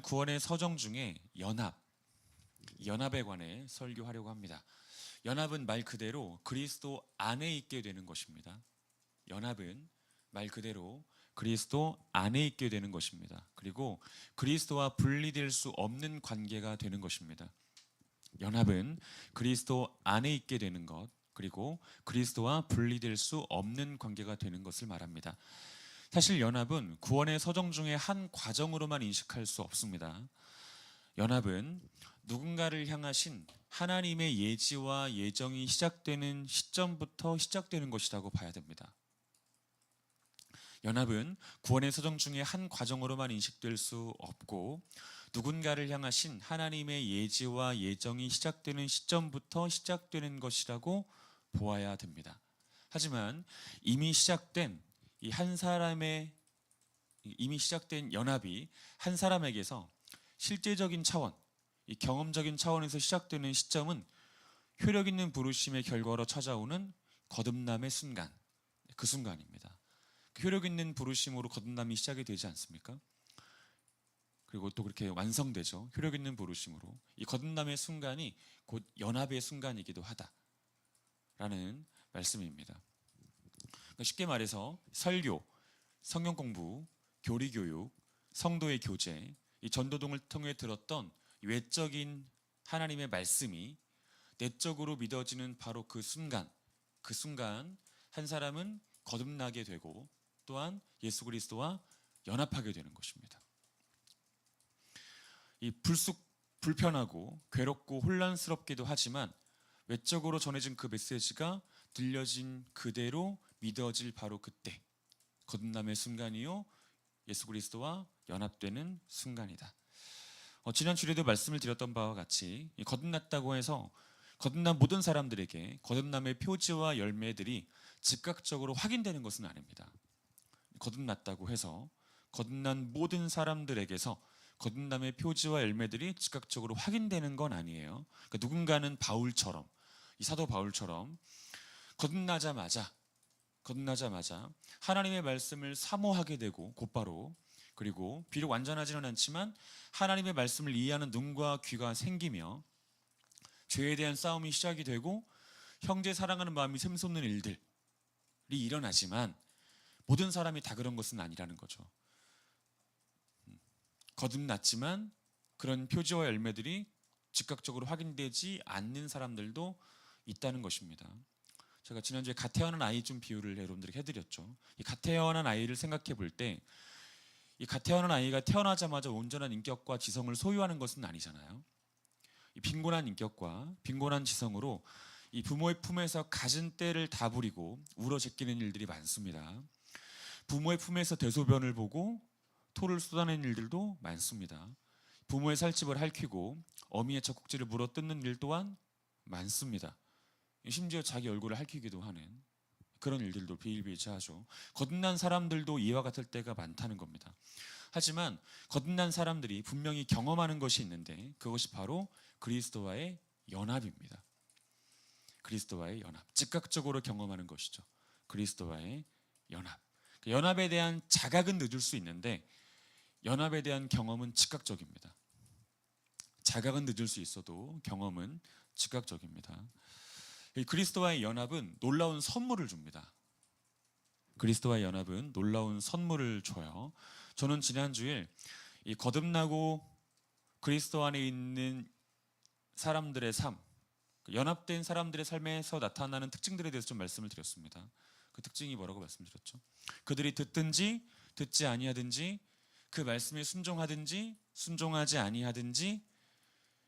구원의 서정 중에 연합에 관해 설교하려고 합니다. 연합은 말 그대로 그리스도 안에 있게 되는 것입니다. 연합은 말 그대로 그리스도 안에 있게 되는 것입니다. 그리고 그리스도와 분리될 수 없는 관계가 되는 것입니다. 연합은 그리스도 안에 있게 되는 것, 그리고 그리스도와 분리될 수 없는 관계가 되는 것을 말합니다. 사실 연합은 구원의 서정 중에 한 과정으로만 인식할 수 없습니다. 연합은 누군가를 향하신 하나님의 예지와 예정이 시작되는 시점부터 시작되는 것이라고 봐야 됩니다. 연합은 구원의 서정 중에 한 과정으로만 인식될 수 없고 누군가를 향하신 하나님의 예지와 예정이 시작되는 시점부터 시작되는 것이라고 보아야 됩니다. 하지만 이미 시작된 연합이 한 사람에게서 실제적인 차원, 이 경험적인 차원에서 시작되는 시점은 효력 있는 부르심의 결과로 찾아오는 거듭남의 순간, 그 순간입니다. 그 효력 있는 부르심으로 거듭남이 시작이 되지 않습니까? 그리고 또 그렇게 완성되죠. 효력 있는 부르심으로. 이 거듭남의 순간이 곧 연합의 순간이기도 하다라는 말씀입니다. 그러니까 쉽게 말해서 설교, 성경 공부, 교리 교육, 성도의 교제, 이 전도동을 통해 들었던 외적인 하나님의 말씀이 내적으로 믿어지는 바로 그 순간 한 사람은 거듭나게 되고 또한 예수 그리스도와 연합하게 되는 것입니다. 이 불편하고 괴롭고 혼란스럽기도 하지만 외적으로 전해진 그 메시지가 들려진 그대로 믿어질 바로 그때 거듭남의 순간이요 예수 그리스도와 연합되는 순간이다. 지난 주에도 말씀을 드렸던 바와 같이 거듭났다고 해서 거듭난 모든 사람들에게 거듭남의 표지와 열매들이 즉각적으로 확인되는 것은 아닙니다. 거듭났다고 해서 거듭난 모든 사람들에게서 거듭남의 표지와 열매들이 즉각적으로 확인되는 건 아니에요. 그러니까 누군가는 이 사도 바울처럼 거듭나자마자 하나님의 말씀을 사모하게 되고 곧바로, 그리고 비록 완전하지는 않지만 하나님의 말씀을 이해하는 눈과 귀가 생기며 죄에 대한 싸움이 시작이 되고 형제 사랑하는 마음이 샘솟는 일들이 일어나지만 모든 사람이 다 그런 것은 아니라는 거죠. 거듭났지만 그런 표지와 열매들이 즉각적으로 확인되지 않는 사람들도 있다는 것입니다. 제가 지난주에 갓 태어난 아이 좀 비유를 여러분들에게 해드렸죠. 이 갓 태어난 아이를 생각해 볼 때 이 갓 태어난 아이가 태어나자마자 온전한 인격과 지성을 소유하는 것은 아니잖아요. 이 빈곤한 인격과 빈곤한 지성으로 이 부모의 품에서 갖은 때를 다 부리고 울어 제끼는 일들이 많습니다. 부모의 품에서 대소변을 보고 토를 쏟아내는 일들도 많습니다. 부모의 살집을 핥히고 어미의 젖꼭지를 물어 뜯는 일 또한 많습니다. 심지어 자기 얼굴을 핥히기도 하는 그런 일들도 비일비재하죠. 거듭난 사람들도 이와 같을 때가 많다는 겁니다. 하지만 거듭난 사람들이 분명히 경험하는 것이 있는데 그것이 바로 그리스도와의 연합입니다. 그리스도와의 연합, 즉각적으로 경험하는 것이죠. 그리스도와의 연합. 연합에 대한 자각은 늦을 수 있는데 연합에 대한 경험은 즉각적입니다. 자각은 늦을 수 있어도 경험은 즉각적입니다. 그리스도와의 연합은 놀라운 선물을 줍니다. 그리스도와의 연합은 놀라운 선물을 줘요. 저는 지난주에 이 거듭나고 그리스도 안에 있는 사람들의 삶, 연합된 사람들의 삶에서 나타나는 특징들에 대해서 좀 말씀을 드렸습니다. 그 특징이 뭐라고 말씀드렸죠? 그들이 듣든지 듣지 아니하든지 그 말씀에 순종하든지 순종하지 아니하든지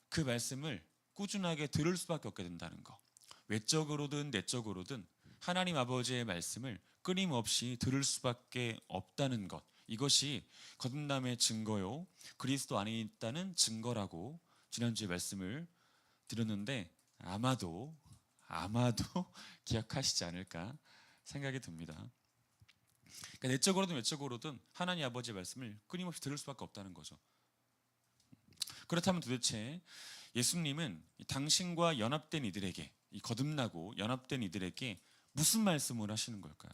그 말씀을 꾸준하게 들을 수밖에 없게 된다는 거. 외적으로든 내적으로든 하나님 아버지의 말씀을 끊임없이 들을 수밖에 없다는 것. 이것이 거듭남의 증거요 그리스도 안에 있다는 증거라고 지난주에 말씀을 드렸는데 아마도 기억하시지 않을까 생각이 듭니다. 그러니까 내적으로든 외적으로든 하나님 아버지의 말씀을 끊임없이 들을 수밖에 없다는 거죠. 그렇다면 도대체 예수님은 당신과 연합된 이들에게, 이 거듭나고 연합된 이들에게 무슨 말씀을 하시는 걸까요?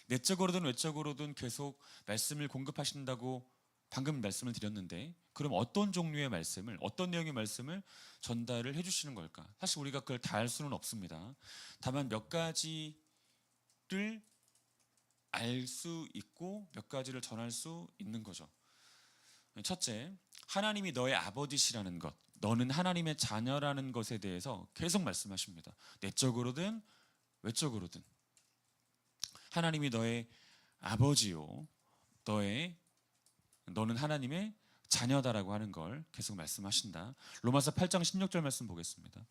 내적으로든 외적으로든 계속 말씀을 공급하신다고 방금 말씀을 드렸는데 그럼 어떤 종류의 말씀을, 어떤 내용의 말씀을 전달을 해주시는 걸까? 사실 우리가 그걸 다 할 수는 없습니다. 다만 몇 가지를 알 수 있고 몇 가지를 전할 수 있는 거죠. 첫째, 하나님이 너의 아버지시라는 것, 너는 하나님의 자녀라는 것에 대해서 계속 말씀하십니다. 내적으로든 외적으로든 하나님이 너의 아버지요, 너는 하나님의 자녀다라고 하는 걸 계속 말씀하신다. 로마서 8장 16절 말씀 보겠습니다.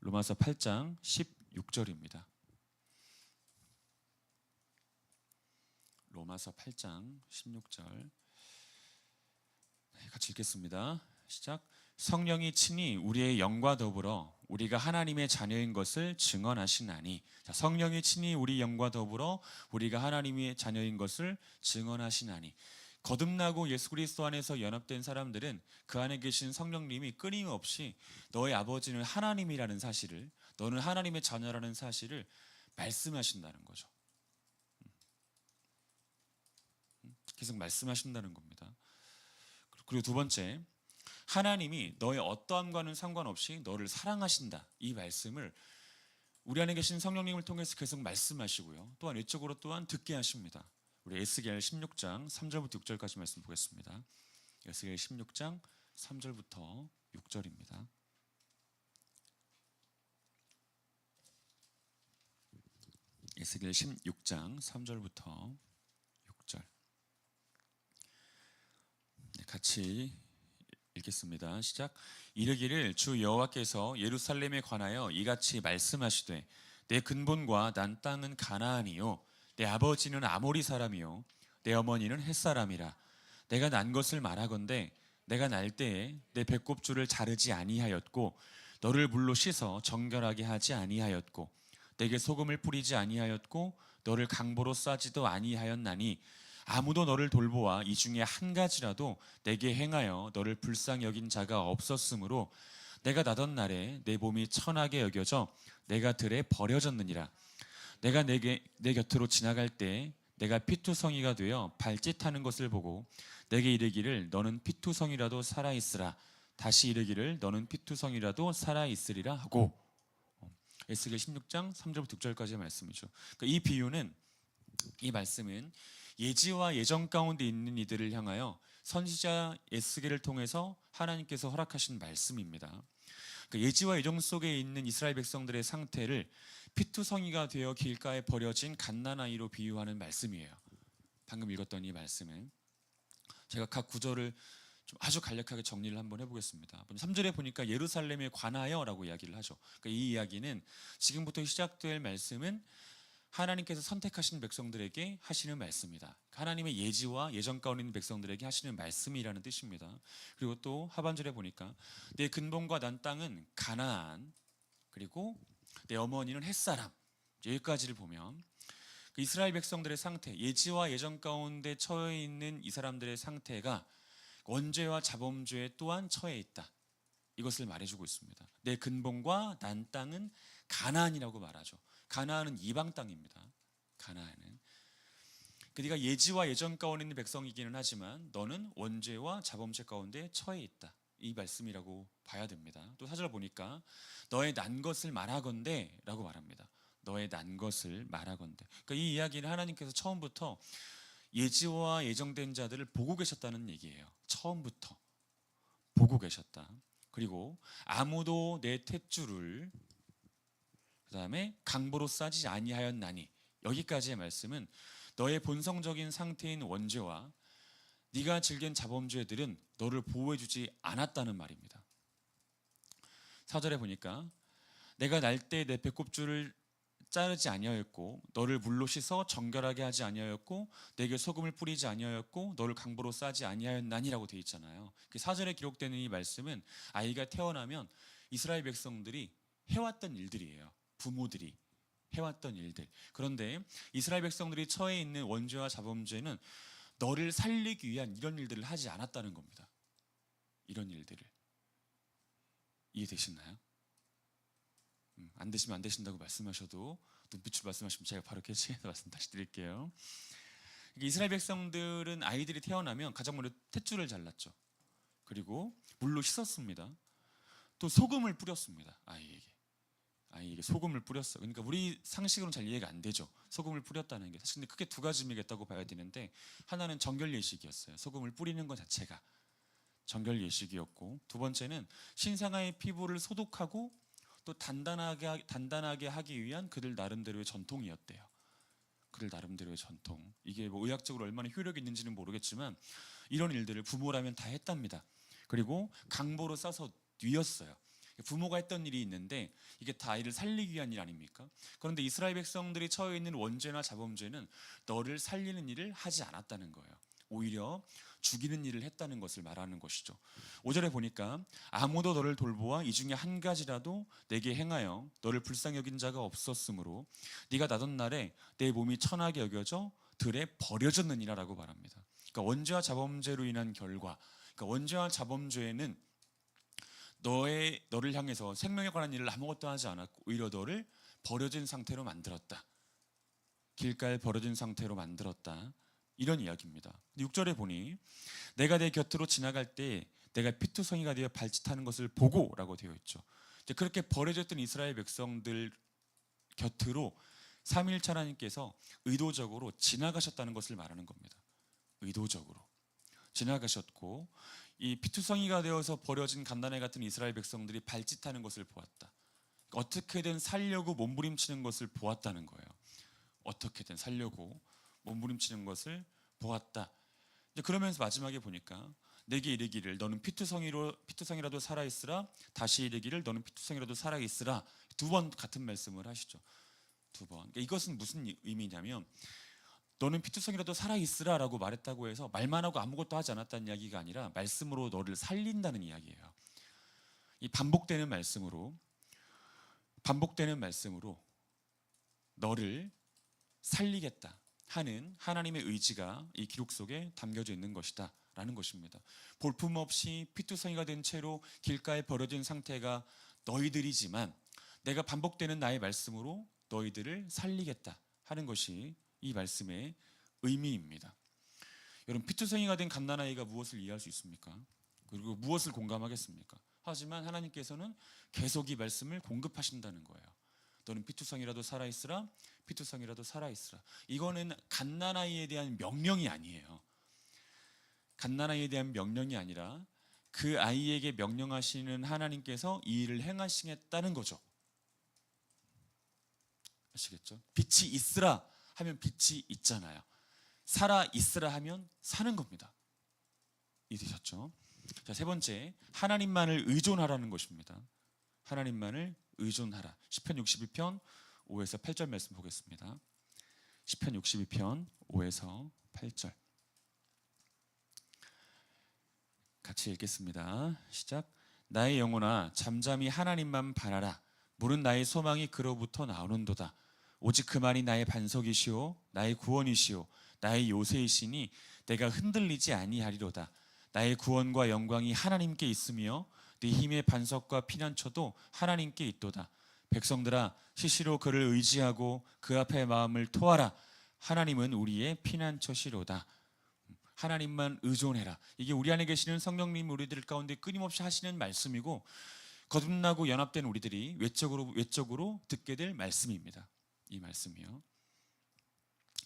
로마서 8장 16절입니다. 로마서 8장 16절 같이 읽겠습니다. 시작. 성령이 친히 우리의 영과 더불어 우리가 하나님의 자녀인 것을 증언하시나니. 자, 성령이 친히 우리 영과 더불어 우리가 하나님의 자녀인 것을 증언하시나니. 거듭나고 예수 그리스도 안에서 연합된 사람들은 그 안에 계신 성령님이 끊임없이 너의 아버지는 하나님이라는 사실을, 너는 하나님의 자녀라는 사실을 말씀하신다는 거죠. 계속 말씀하신다는 겁니다. 그리고 두 번째, 하나님이 너의 어떠함과는 상관없이 너를 사랑하신다. 이 말씀을 우리 안에 계신 성령님을 통해서 계속 말씀하시고요. 또한 외적으로 또한 듣게 하십니다. 우리 에스겔 16장 3절부터 6절까지 말씀 보겠습니다. 에스겔 16장 3절부터 6절입니다. 에스겔 16장 3절부터 6절. 같이 읽겠습니다. 시작. 이르기를 주 여호와께서 예루살렘에 관하여 이같이 말씀하시되 내 근본과 난 땅은 가나안이요 내 아버지는 아모리 사람이요 내 어머니는 헷 사람이라. 내가 난 것을 말하건대 내가 날 때에 내 배꼽줄을 자르지 아니하였고 너를 물로 씻어 정결하게 하지 아니하였고 내게 소금을 뿌리지 아니하였고 너를 강보로 싸지도 아니하였나니 아무도 너를 돌보아 이 중에 한 가지라도 내게 행하여 너를 불쌍히 여긴 자가 없었으므로 내가 나던 날에 내 몸이 천하게 여겨져 내가 들에 버려졌느니라. 내가 내 곁으로 지나갈 때 내가 피투성이가 되어 발짓하는 것을 보고 내게 이르기를 너는 피투성이라도 살아있으라. 다시 이르기를 너는 피투성이라도 살아있으리라 하고. 에스겔 16장 3절부터 6절까지의 말씀이죠. 그러니까 이 비유는, 이 말씀은 예지와 예정 가운데 있는 이들을 향하여 선지자 에스겔을 통해서 하나님께서 허락하신 말씀입니다. 예지와 예정 속에 있는 이스라엘 백성들의 상태를 피투성이가 되어 길가에 버려진 갓난아이로 비유하는 말씀이에요. 방금 읽었던 이 말씀은 제가 각 구절을 좀 아주 간략하게 정리를 한번 해보겠습니다. 3절에 보니까 예루살렘에 관하여라고 이야기를 하죠. 그러니까 이 이야기는 지금부터 시작될 말씀은 하나님께서 선택하신 백성들에게 하시는 말씀이다. 하나님의 예지와 예정 가운데 있는 백성들에게 하시는 말씀이라는 뜻입니다. 그리고 또 하반절에 보니까 내 근본과 난 땅은 가나안, 그리고 내 어머니는 햇사람. 여기까지를 보면 이스라엘 백성들의 상태, 예지와 예정 가운데 처해 있는 이 사람들의 상태가 원죄와 자범죄에 또한 처해 있다. 이것을 말해주고 있습니다. 내 근본과 난 땅은 가나안이라고 말하죠. 가나안은 이방 땅입니다. 가나안은 네가 예지와 예정 가운데 있는 백성이기는 하지만 너는 원죄와 자범죄 가운데 처해 있다. 이 말씀이라고 봐야 됩니다. 또 4절 보니까 너의 난 것을 말하건대 라고 말합니다. 너의 난 것을 말하건대. 그러니까 이 이야기는 하나님께서 처음부터 예지와 예정된 자들을 보고 계셨다는 얘기예요. 처음부터 보고 계셨다. 그리고 아무도 내 탯줄을 그 다음에 강보로 싸지 아니하였나니. 여기까지의 말씀은 너의 본성적인 상태인 원죄와 네가 즐긴 자범죄들은 너를 보호해주지 않았다는 말입니다. 4절에 보니까 내가 날 때 내 배꼽줄을 자르지 아니하였고 너를 물로 씻어 정결하게 하지 아니하였고 내게 소금을 뿌리지 아니하였고 너를 강보로 싸지 아니하였나니라고 되어 있잖아요. 4절에 기록되는 이 말씀은 아이가 태어나면 이스라엘 백성들이 해왔던 일들이에요. 부모들이 해왔던 일들. 그런데 이스라엘 백성들이 처해 있는 원죄와 자범죄는 너를 살리기 위한 이런 일들을 하지 않았다는 겁니다. 이런 일들을. 이해되시나요? 안 되시면 안 되신다고 말씀하셔도 눈빛으로 말씀하시면 제가 바로 캐치해서 말씀 다시 드릴게요. 이스라엘 백성들은 아이들이 태어나면 가장 먼저 탯줄을 잘랐죠. 그리고 물로 씻었습니다. 또 소금을 뿌렸습니다. 아이에게 소금을 뿌렸어. 그러니까 우리 상식으로는 잘 이해가 안 되죠. 소금을 뿌렸다는 게. 사실 근데 크게 두 가지 의미겠다고 봐야 되는데, 하나는 정결 예식이었어요. 소금을 뿌리는 것 자체가 정결 예식이었고, 두 번째는 신생아의 피부를 소독하고 또 단단하게 하기 위한 그들 나름대로의 전통이었대요. 그들 나름대로의 전통. 이게 뭐 의학적으로 얼마나 효력이 있는지는 모르겠지만 이런 일들을 부모라면 다 했답니다. 그리고 강보로 싸서 뉘었어요. 부모가 했던 일이 있는데 이게 다 아이를 살리기 위한 일 아닙니까? 그런데 이스라엘 백성들이 처해 있는 원죄나 자범죄는 너를 살리는 일을 하지 않았다는 거예요. 오히려 죽이는 일을 했다는 것을 말하는 것이죠. 5절에 보니까 아무도 너를 돌보아 이 중에 한 가지라도 내게 행하여 너를 불쌍히 여긴 자가 없었으므로 네가 나던 날에 내 몸이 천하게 여겨져 들에 버려졌느니라 라고 말합니다. 그러니까 원죄와 자범죄로 인한 결과, 그러니까 원죄와 자범죄는 너를 향해서 생명에 관한 일을 아무것도 하지 않았고 오히려 너를 버려진 상태로 만들었다. 길가에 버려진 상태로 만들었다. 이런 이야기입니다. 6절에 보니 내가 내 곁으로 지나갈 때 내가 피투성이가 되어 발짓하는 것을 보고 라고 되어 있죠. 이제 그렇게 버려졌던 이스라엘 백성들 곁으로 삼위일체 하나님께서 의도적으로 지나가셨다는 것을 말하는 겁니다. 의도적으로 지나가셨고, 이 피투성이가 되어서 버려진 갓난아이 같은 이스라엘 백성들이 발짓하는 것을 보았다. 어떻게든 살려고 몸부림치는 것을 보았다는 거예요. 어떻게든 살려고 몸부림치는 것을 보았다. 그러면서 마지막에 보니까 내게 이르기를 너는 피투성이라도 살아있으라, 다시 이르기를 너는 피투성이라도 살아있으라. 두 번 같은 말씀을 하시죠. 두 번. 그러니까 이것은 무슨 의미냐면 너는 피투성이라도 살아있으라 라고 말했다고 해서 말만 하고 아무것도 하지 않았다는 이야기가 아니라 말씀으로 너를 살린다는 이야기예요. 이 반복되는 말씀으로 너를 살리겠다 하는 하나님의 의지가 이 기록 속에 담겨져 있는 것이다 라는 것입니다. 볼품없이 피투성이가 된 채로 길가에 버려진 상태가 너희들이지만 내가 반복되는 나의 말씀으로 너희들을 살리겠다 하는 것이 이 말씀의 의미입니다. 여러분, 피투성이가 된 갓난아이가 무엇을 이해할 수 있습니까? 그리고 무엇을 공감하겠습니까? 하지만 하나님께서는 계속 이 말씀을 공급하신다는 거예요. 너는 피투성이라도 살아있으라, 피투성이라도 살아있으라. 이거는 갓난아이에 대한 명령이 아니에요. 갓난아이에 대한 명령이 아니라 그 아이에게 명령하시는 하나님께서 이 일을 행하시겠다는 거죠. 아시겠죠? 빛이 있으라 하면 빛이 있잖아요. 살아 있으라 하면 사는 겁니다. 이해되셨죠? 자, 세 번째, 하나님만을 의존하라는 것입니다. 하나님만을 의존하라. 시편 62편 5에서 8절 말씀 보겠습니다. 시편 62편 5에서 8절 같이 읽겠습니다. 시작. 나의 영혼아 잠잠히 하나님만 바라라. 물은 나의 소망이 그로부터 나오는도다. 오직 그만이 나의 반석이시오 나의 구원이시오 나의 요새이시니 내가 흔들리지 아니하리로다. 나의 구원과 영광이 하나님께 있으며 네 힘의 반석과 피난처도 하나님께 있도다. 백성들아 시시로 그를 의지하고 그 앞에 마음을 토하라. 하나님은 우리의 피난처시로다. 하나님만 의존해라. 이게 우리 안에 계시는 성령님 우리들 가운데 끊임없이 하시는 말씀이고 거듭나고 연합된 우리들이 외적으로 듣게 될 말씀입니다. 이 말씀이요.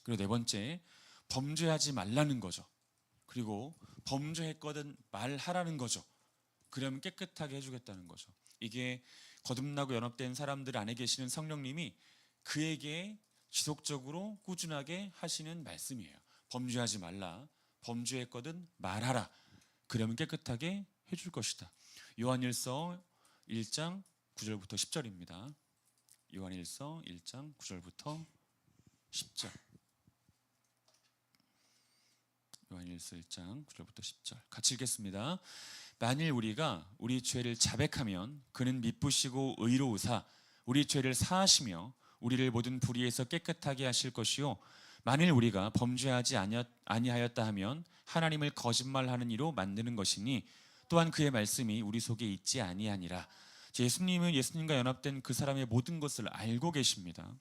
그리고 네 번째, 범죄하지 말라는 거죠. 그리고 범죄했거든 말하라는 거죠. 그러면 깨끗하게 해주겠다는 거죠. 이게 거듭나고 연합된 사람들 안에 계시는 성령님이 그에게 지속적으로 꾸준하게 하시는 말씀이에요. 범죄하지 말라. 범죄했거든 말하라. 그러면 깨끗하게 해줄 것이다. 요한일서 1장 9절부터 10절입니다. 요한일서 1장 9절부터 10절. 요한일서 1장 9절부터 10절 같이 읽겠습니다. 만일 우리가 우리 죄를 자백하면 그는 미쁘시고 의로우사 우리 죄를 사하시며 우리를 모든 불의에서 깨끗하게 하실 것이요 만일 우리가 범죄하지 아니하였다 하면 하나님을 거짓말하는 이로 만드는 것이니 또한 그의 말씀이 우리 속에 있지 아니하니라. 예수님은 예수님과 연합된 그 사람의 모든 것을 알고 계십니다.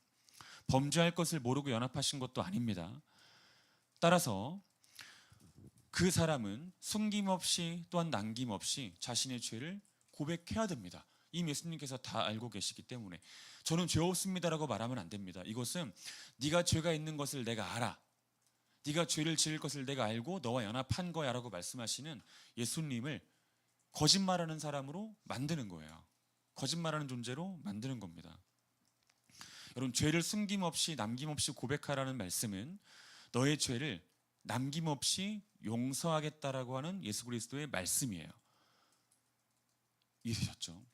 범죄할 것을 모르고 연합하신 것도 아닙니다. 따라서 그 사람은 숨김없이 또한 남김없이 자신의 죄를 고백해야 됩니다. 이미 예수님께서 다 알고 계시기 때문에 저는 죄 없습니다라고 말하면 안 됩니다. 이것은 네가 죄가 있는 것을 내가 알아. 네가 죄를 지을 것을 내가 알고 너와 연합한 거야 라고 말씀하시는 예수님을 거짓말하는 사람으로 만드는 거예요. 거짓말하는 존재로 만드는 겁니다. 여러분, 죄를 숨김없이 남김없이 고백하라는 말씀은 너의 죄를 남김없이 용서하겠다라고 하는 예수 그리스도의 말씀이에요. 이해되셨죠?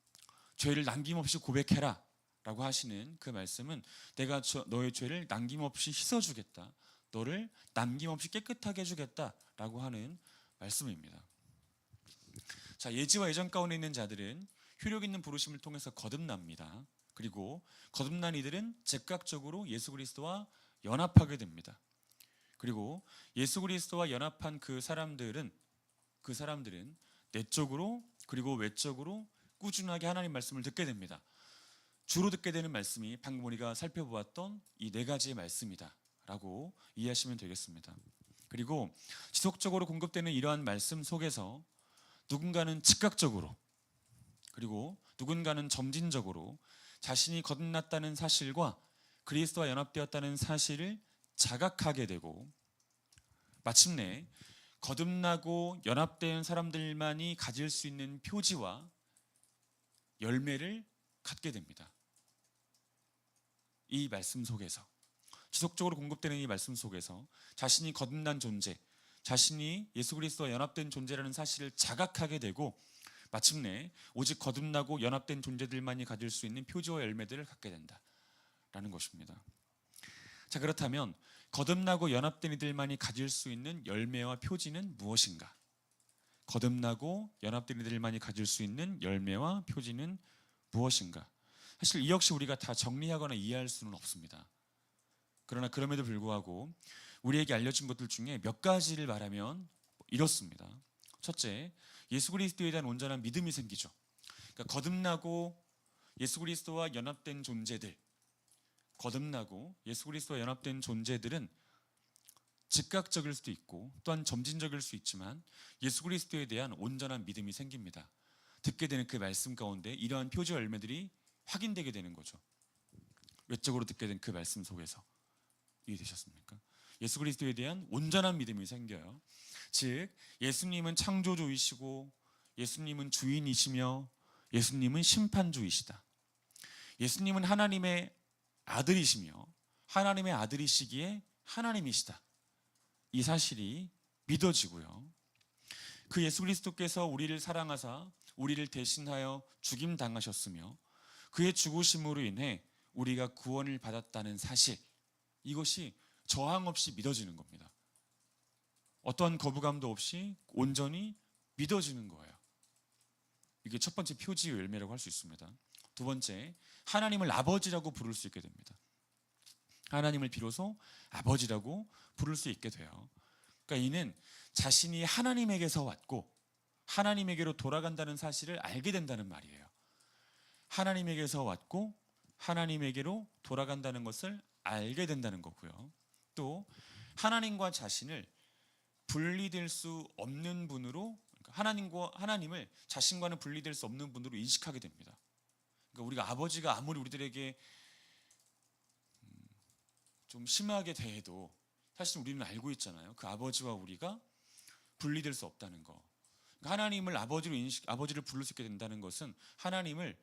죄를 남김없이 고백해라 라고 하시는 그 말씀은 내가 너의 죄를 남김없이 씻어주겠다, 너를 남김없이 깨끗하게 해주겠다 라고 하는 말씀입니다. 자, 예지와 예전 가운데 있는 자들은 효력 있는 부르심을 통해서 거듭납니다. 그리고 거듭난 이들은 즉각적으로 예수 그리스도와 연합하게 됩니다. 그리고 예수 그리스도와 연합한 그 사람들은 내적으로 그리고 외적으로 꾸준하게 하나님 말씀을 듣게 됩니다. 주로 듣게 되는 말씀이 방금 우리가 살펴보았던 이 네 가지의 말씀이다 라고 이해하시면 되겠습니다. 그리고 지속적으로 공급되는 이러한 말씀 속에서 누군가는 즉각적으로 그리고 누군가는 점진적으로 자신이 거듭났다는 사실과 그리스도와 연합되었다는 사실을 자각하게 되고 마침내 거듭나고 연합된 사람들만이 가질 수 있는 표지와 열매를 갖게 됩니다. 이 말씀 속에서 지속적으로 공급되는 이 말씀 속에서 자신이 거듭난 존재, 자신이 예수 그리스도와 연합된 존재라는 사실을 자각하게 되고 마침내 오직 거듭나고 연합된 존재들만이 가질 수 있는 표지와 열매들을 갖게 된다라는 것입니다. 자, 그렇다면 거듭나고 연합된 이들만이 가질 수 있는 열매와 표지는 무엇인가? 거듭나고 연합된 이들만이 가질 수 있는 열매와 표지는 무엇인가? 사실 이 역시 우리가 다 정리하거나 이해할 수는 없습니다. 그러나 그럼에도 불구하고 우리에게 알려진 것들 중에 몇 가지를 말하면 이렇습니다. 첫째, 예수 그리스도에 대한 온전한 믿음이 생기죠. 그러니까 거듭나고 예수 그리스도와 연합된 존재들, 거듭나고 예수 그리스도와 연합된 존재들은 즉각적일 수도 있고 또한 점진적일 수 있지만 예수 그리스도에 대한 온전한 믿음이 생깁니다. 듣게 되는 그 말씀 가운데 이러한 표지와 열매들이 확인되게 되는 거죠. 외적으로 듣게 된 그 말씀 속에서. 이해되셨습니까? 예수 그리스도에 대한 온전한 믿음이 생겨요. 즉 예수님은 창조주이시고 예수님은 주인이시며 예수님은 심판주이시다. 예수님은 하나님의 아들이시며 하나님의 아들이시기에 하나님이시다. 이 사실이 믿어지고요. 그 예수 그리스도께서 우리를 사랑하사 우리를 대신하여 죽임 당하셨으며 그의 죽으심으로 인해 우리가 구원을 받았다는 사실, 이것이 저항 없이 믿어지는 겁니다. 어떠한 거부감도 없이 온전히 믿어지는 거예요. 이게 첫 번째 표지의 열매라고 할 수 있습니다. 두 번째, 하나님을 아버지라고 부를 수 있게 됩니다. 하나님을 비로소 아버지라고 부를 수 있게 돼요. 그러니까 이는 자신이 하나님에게서 왔고 하나님에게로 돌아간다는 사실을 알게 된다는 말이에요. 하나님에게서 왔고 하나님에게로 돌아간다는 것을 알게 된다는 거고요. 또 하나님과 자신을 분리될 수 없는 분으로, 하나님을 자신과는 분리될 수 없는 분으로 인식하게 됩니다. 그러니까 우리가 아버지가 아무리 우리들에게 좀 심하게 대해도 사실 우리는 알고 있잖아요. 그 아버지와 우리가 분리될 수 없다는 거. 그러니까 하나님을 아버지를 부를 수 있게 된다는 것은 하나님을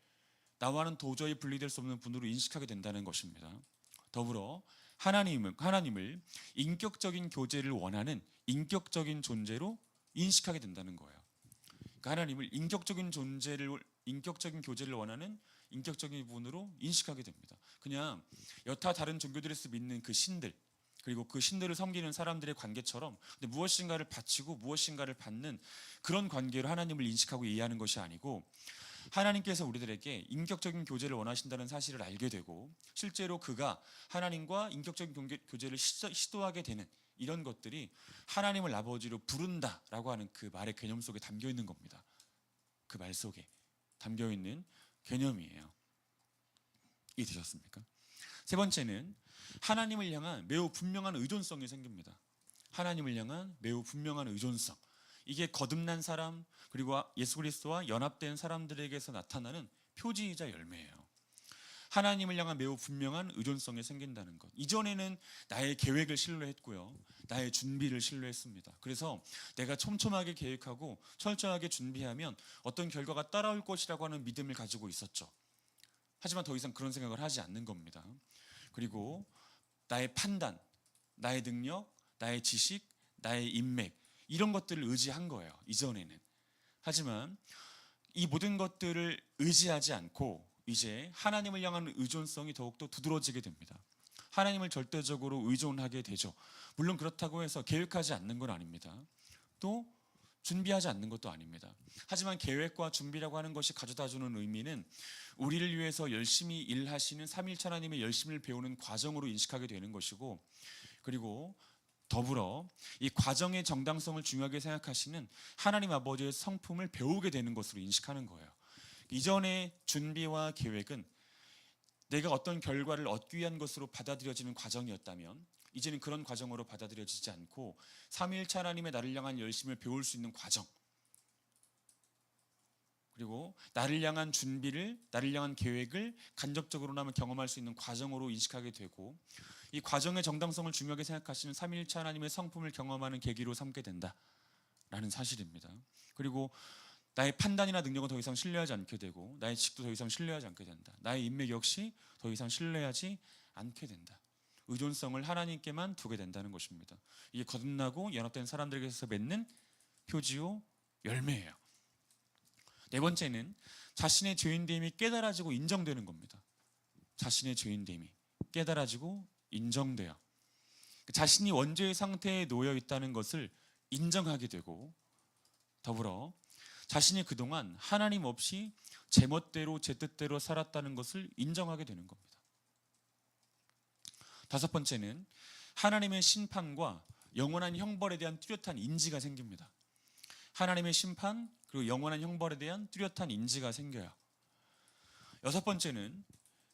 나와는 도저히 분리될 수 없는 분으로 인식하게 된다는 것입니다. 더불어 하나님을 인격적인 교제를 원하는 인격적인 존재로 인식하게 된다는 거예요. 그러니까 하나님을 인격적인 교제를 원하는 인격적인 분으로 인식하게 됩니다. 그냥 여타 다른 종교들에서 믿는 그 신들, 그리고 그 신들을 섬기는 사람들의 관계처럼 근데 무엇인가를 바치고 무엇인가를 받는 그런 관계로 하나님을 인식하고 이해하는 것이 아니고, 하나님께서 우리들에게 인격적인 교제를 원하신다는 사실을 알게 되고 실제로 그가 하나님과 인격적인 교제를 시도하게 되는 이런 것들이 하나님을 아버지로 부른다라고 하는 그 말의 개념 속에 담겨 있는 겁니다. 그 말 속에 담겨 있는 개념이에요. 이해되셨습니까? 세 번째는 하나님을 향한 매우 분명한 의존성이 생깁니다. 하나님을 향한 매우 분명한 의존성, 이게 거듭난 사람 그리고 예수 그리스도와 연합된 사람들에게서 나타나는 표지이자 열매예요. 하나님을 향한 매우 분명한 의존성이 생긴다는 것. 이전에는 나의 계획을 신뢰했고요, 나의 준비를 신뢰했습니다. 그래서 내가 촘촘하게 계획하고 철저하게 준비하면 어떤 결과가 따라올 것이라고 하는 믿음을 가지고 있었죠. 하지만 더 이상 그런 생각을 하지 않는 겁니다. 그리고 나의 판단, 나의 능력, 나의 지식, 나의 인맥, 이런 것들을 의지한 거예요, 이전에는. 하지만 이 모든 것들을 의지하지 않고 이제 하나님을 향한 의존성이 더욱더 두드러지게 됩니다. 하나님을 절대적으로 의존하게 되죠. 물론 그렇다고 해서 계획하지 않는 건 아닙니다. 또 준비하지 않는 것도 아닙니다. 하지만 계획과 준비라고 하는 것이 가져다주는 의미는 우리를 위해서 열심히 일하시는 삼위일체 하나님의 열심을 배우는 과정으로 인식하게 되는 것이고, 그리고 더불어 이 과정의 정당성을 중요하게 생각하시는 하나님 아버지의 성품을 배우게 되는 것으로 인식하는 거예요. 이전의 준비와 계획은 내가 어떤 결과를 얻기 위한 것으로 받아들여지는 과정이었다면, 이제는 그런 과정으로 받아들여지지 않고 삼위일체 하나님의 나를 향한 열심을 배울 수 있는 과정, 그리고 나를 향한 준비를, 나를 향한 계획을 간접적으로나마 경험할 수 있는 과정으로 인식하게 되고, 이 과정의 정당성을 중요하게 생각하시는 삼위일체 하나님의 성품을 경험하는 계기로 삼게 된다라는 사실입니다. 그리고 나의 판단이나 능력은 더 이상 신뢰하지 않게 되고, 나의 지식도 더 이상 신뢰하지 않게 된다. 나의 인맥 역시 더 이상 신뢰하지 않게 된다. 의존성을 하나님께만 두게 된다는 것입니다. 이게 거듭나고 연합된 사람들에게서 맺는 표지요 열매예요. 네 번째는 자신의 죄인됨이 깨달아지고 인정되는 겁니다. 자신의 죄인됨이 깨달아지고 인정돼요. 자신이 원죄의 상태에 놓여 있다는 것을 인정하게 되고, 더불어 자신이 그동안 하나님 없이 제멋대로 제 뜻대로 살았다는 것을 인정하게 되는 겁니다. 다섯 번째는 하나님의 심판과 영원한 형벌에 대한 뚜렷한 인지가 생깁니다. 하나님의 심판 그리고 영원한 형벌에 대한 뚜렷한 인지가 생겨요. 여섯 번째는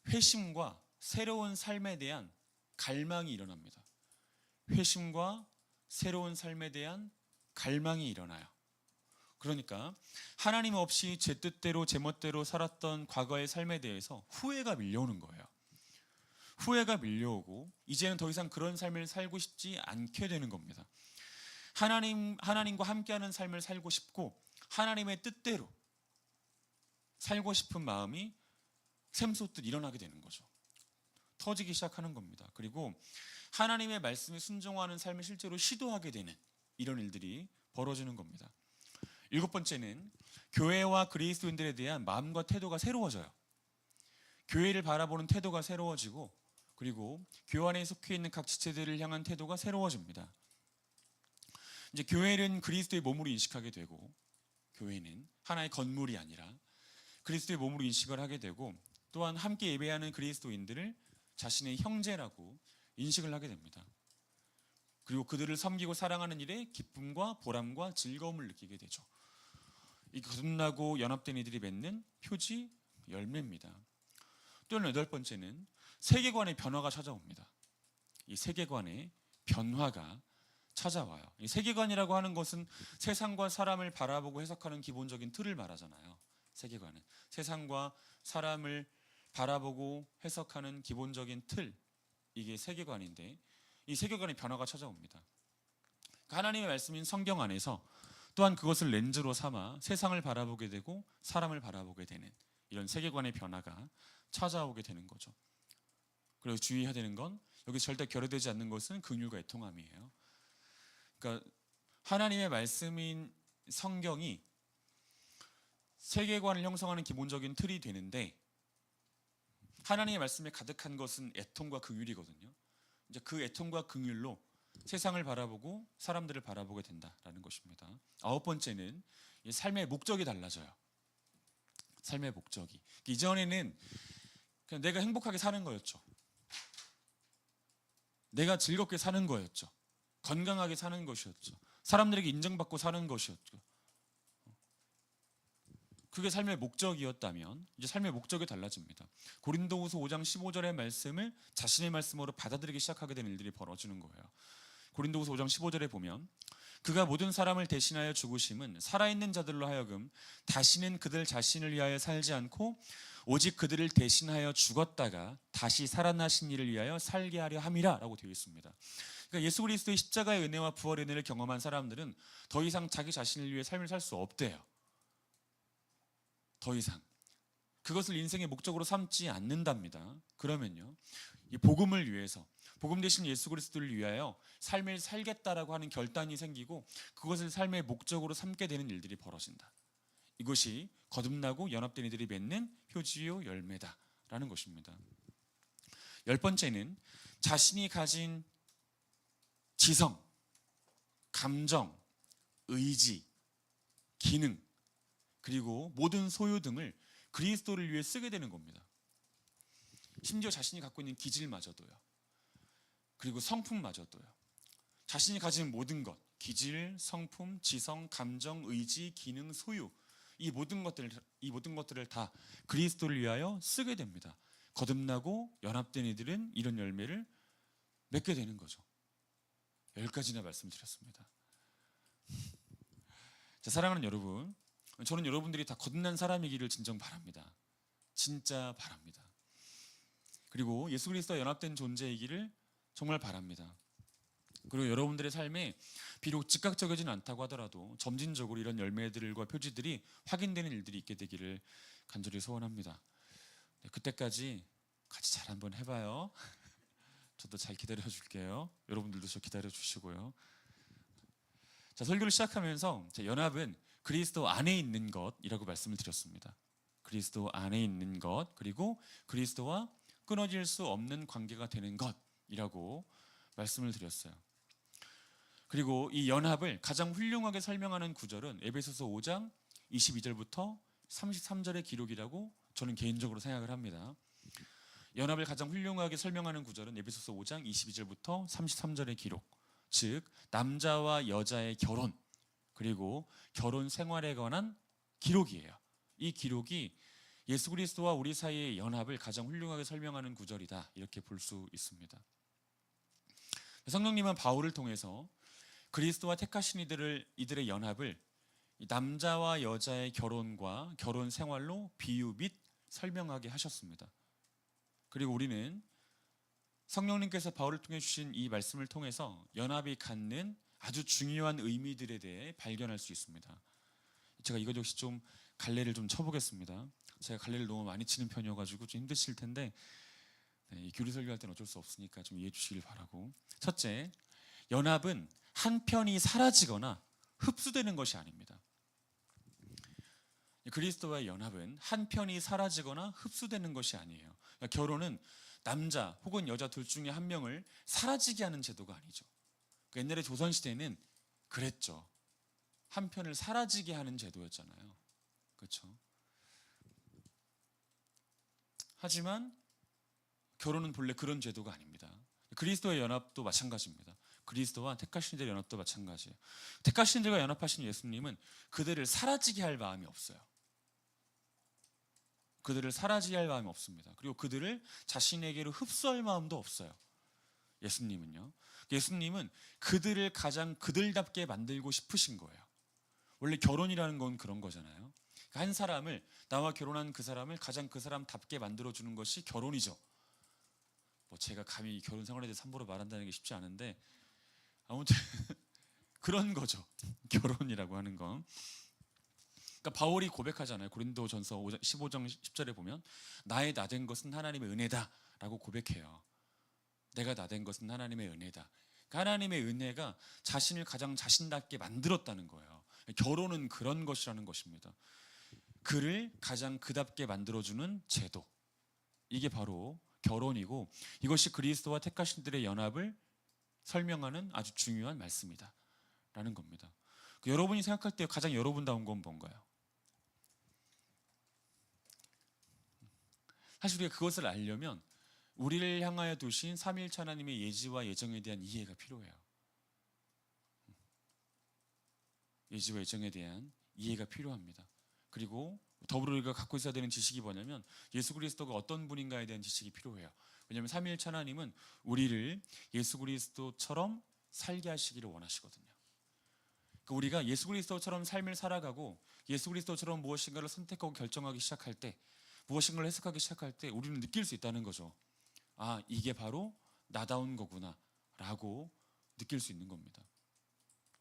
회심과 새로운 삶에 대한 갈망이 일어납니다. 회심과 새로운 삶에 대한 갈망이 일어나요. 그러니까 하나님 없이 제 뜻대로 제 멋대로 살았던 과거의 삶에 대해서 후회가 밀려오는 거예요. 후회가 밀려오고 이제는 더 이상 그런 삶을 살고 싶지 않게 되는 겁니다. 하나님과 함께하는 삶을 살고 싶고 하나님의 뜻대로 살고 싶은 마음이 샘솟듯 일어나게 되는 거죠. 터지기 시작하는 겁니다. 그리고 하나님의 말씀에 순종하는 삶을 실제로 시도하게 되는 이런 일들이 벌어지는 겁니다. 일곱 번째는 교회와 그리스도인들에 대한 마음과 태도가 새로워져요. 교회를 바라보는 태도가 새로워지고, 그리고 교회 안에 속해 있는 각 지체들을 향한 태도가 새로워집니다. 이제 교회는 그리스도의 몸으로 인식하게 되고, 교회는 하나의 건물이 아니라 그리스도의 몸으로 인식을 하게 되고, 또한 함께 예배하는 그리스도인들을 자신의 형제라고 인식을 하게 됩니다. 그리고 그들을 섬기고 사랑하는 일에 기쁨과 보람과 즐거움을 느끼게 되죠. 이 거듭나고 연합된 이들이 맺는 표지 열매입니다. 또는 여덟 번째는 세계관의 변화가 찾아옵니다. 이 세계관의 변화가 찾아와요. 이 세계관이라고 하는 것은 세상과 사람을 바라보고 해석하는 기본적인 틀을 말하잖아요. 세계관은 세상과 사람을 바라보고 해석하는 기본적인 틀, 이게 세계관인데, 이 세계관의 변화가 찾아옵니다. 하나님의 말씀인 성경 안에서 또한 그것을 렌즈로 삼아 세상을 바라보게 되고 사람을 바라보게 되는 이런 세계관의 변화가 찾아오게 되는 거죠. 그리고 주의해야 되는 건 여기 절대 결여되지 않는 것은 긍휼과 애통함이에요. 그러니까 하나님의 말씀인 성경이 세계관을 형성하는 기본적인 틀이 되는데, 하나님의 말씀에 가득한 것은 애통과 긍휼이거든요. 이제 그 애통과 긍휼로 세상을 바라보고 사람들을 바라보게 된다라는 것입니다. 아홉 번째는 삶의 목적이 달라져요. 삶의 목적이. 이전에는 그냥 내가 행복하게 사는 거였죠. 내가 즐겁게 사는 거였죠. 건강하게 사는 것이었죠. 사람들에게 인정받고 사는 것이었죠. 그게 삶의 목적이었다면 이제 삶의 목적이 달라집니다. 고린도후서 5장 15절의 말씀을 자신의 말씀으로 받아들이기 시작하게 되는 일들이 벌어지는 거예요. 고린도후서 5장 15절에 보면 그가 모든 사람을 대신하여 죽으심은 살아있는 자들로 하여금 다시는 그들 자신을 위하여 살지 않고 오직 그들을 대신하여 죽었다가 다시 살아나신 이를 위하여 살게 하려 함이라 라고 되어 있습니다. 그러니까 예수 그리스도의 십자가의 은혜와 부활의 은혜를 경험한 사람들은 더 이상 자기 자신을 위해 삶을 살 수 없대요. 더 이상 그것을 인생의 목적으로 삼지 않는답니다. 그러면요, 이 복음을 위해서, 복음 대신 예수 그리스도를 위하여 삶을 살겠다라고 하는 결단이 생기고 그것을 삶의 목적으로 삼게 되는 일들이 벌어진다. 이것이 거듭나고 연합된 이들이 맺는 표지요 열매다라는 것입니다. 10번째는 자신이 가진 지성, 감정, 의지, 기능, 그리고 모든 소유 등을 그리스도를 위해 쓰게 되는 겁니다. 심지어 자신이 갖고 있는 기질마저도요. 그리고 성품마저도요. 자신이 가진 모든 것, 기질, 성품, 지성, 감정, 의지, 기능, 소유, 이 모든 것들을 다 그리스도를 위하여 쓰게 됩니다. 거듭나고 연합된 이들은 이런 열매를 맺게 되는 거죠. 10가지나 말씀드렸습니다. 자, 사랑하는 여러분, 저는 여러분들이 다 거듭난 사람이기를 진정 바랍니다. 진짜 바랍니다. 그리고 예수 그리스도와 연합된 존재이기를 정말 바랍니다. 그리고 여러분들의 삶에 비록 즉각적이진 않다고 하더라도 점진적으로 이런 열매들과 표지들이 확인되는 일들이 있게 되기를 간절히 소원합니다. 네, 그때까지 같이 잘 한번 해봐요. 저도 잘 기다려 줄게요. 여러분들도 저 기다려 주시고요. 자, 설교를 시작하면서 연합은 그리스도 안에 있는 것이라고 말씀을 드렸습니다. 그리스도 안에 있는 것, 그리고 그리스도와 끊어질 수 없는 관계가 되는 것이라고 말씀을 드렸어요. 그리고 이 연합을 가장 훌륭하게 설명하는 구절은 에베소서 5장 22절부터 33절의 기록이라고 저는 개인적으로 생각을 합니다. 연합을 가장 훌륭하게 설명하는 구절은 에베소서 5장 22절부터 33절의 기록, 즉 남자와 여자의 결혼, 그리고 결혼 생활에 관한 기록이에요. 이 기록이 예수 그리스도와 우리 사이의 연합을 가장 훌륭하게 설명하는 구절이다, 이렇게 볼 수 있습니다. 성령님은 바울을 통해서 그리스도와 택하신 이들의 연합을 남자와 여자의 결혼과 결혼 생활로 비유 및 설명하게 하셨습니다. 그리고 우리는 성령님께서 바울을 통해 주신 이 말씀을 통해서 연합이 갖는 아주 중요한 의미들에 대해 발견할 수 있습니다. 제가 이것저것 좀 갈래를 좀 쳐보겠습니다. 제가 갈래를 너무 많이 치는 편이어가지고 좀 힘드실 텐데, 네, 교리 설교할 때는 어쩔 수 없으니까 좀 이해해 주시길 바라고. 첫째, 연합은 한 편이 사라지거나 흡수되는 것이 아닙니다. 그리스도와의 연합은 한 편이 사라지거나 흡수되는 것이 아니에요. 그러니까 결혼은 남자 혹은 여자 둘 중에 한 명을 사라지게 하는 제도가 아니죠. 옛날에 조선시대는 그랬죠. 한 편을 사라지게 하는 제도였잖아요. 그렇죠? 하지만 결혼은 본래 그런 제도가 아닙니다. 그리스도의 연합도 마찬가지입니다. 그리스도와 택하신 이들의 연합도 마찬가지예요. 택하신 이들과 연합하신 예수님은 그들을 사라지게 할 마음이 없어요. 그들을 사라지게 할 마음이 없습니다. 그리고 그들을 자신에게로 흡수할 마음도 없어요. 예수님은요. 예수님은 그들을 가장 그들답게 만들고 싶으신 거예요. 원래 결혼이라는 건 그런 거잖아요. 한 사람을, 나와 결혼한 그 사람을 가장 그 사람답게 만들어주는 것이 결혼이죠. 뭐 제가 감히 결혼 생활에 대해서 함부로 말한다는 게 쉽지 않은데, 아무튼 그런 거죠. 결혼이라고 하는 건. 그러니까 바울이 고백하잖아요. 고린도전서 15장 10절에 보면 나의 나된 것은 하나님의 은혜다라고 고백해요. 내가 나된 것은 하나님의 은혜다. 그러니까 하나님의 은혜가 자신을 가장 자신답게 만들었다는 거예요. 결혼은 그런 것이라는 것입니다. 그를 가장 그답게 만들어주는 제도, 이게 바로 결혼이고, 이것이 그리스도와 택하신 이들의 연합을 설명하는 아주 중요한 말씀이다 라는 겁니다. 여러분이 생각할 때 가장 여러분다운 건 뭔가요? 사실 우리가 그것을 알려면 우리를 향하여 두신 삼위일체 하나님의 예지와 예정에 대한 이해가 필요해요. 예지와 예정에 대한 이해가 필요합니다. 그리고 더불어 우리가 갖고 있어야 되는 지식이 뭐냐면 예수 그리스도가 어떤 분인가에 대한 지식이 필요해요. 왜냐하면 삼위일체 하나님은 우리를 예수 그리스도처럼 살게 하시기를 원하시거든요. 그러니까 우리가 예수 그리스도처럼 삶을 살아가고 예수 그리스도처럼 무엇인가를 선택하고 결정하기 시작할 때, 무엇인가를 해석하기 시작할 때 우리는 느낄 수 있다는 거죠. 아, 이게 바로 나다운 거구나 라고 느낄 수 있는 겁니다.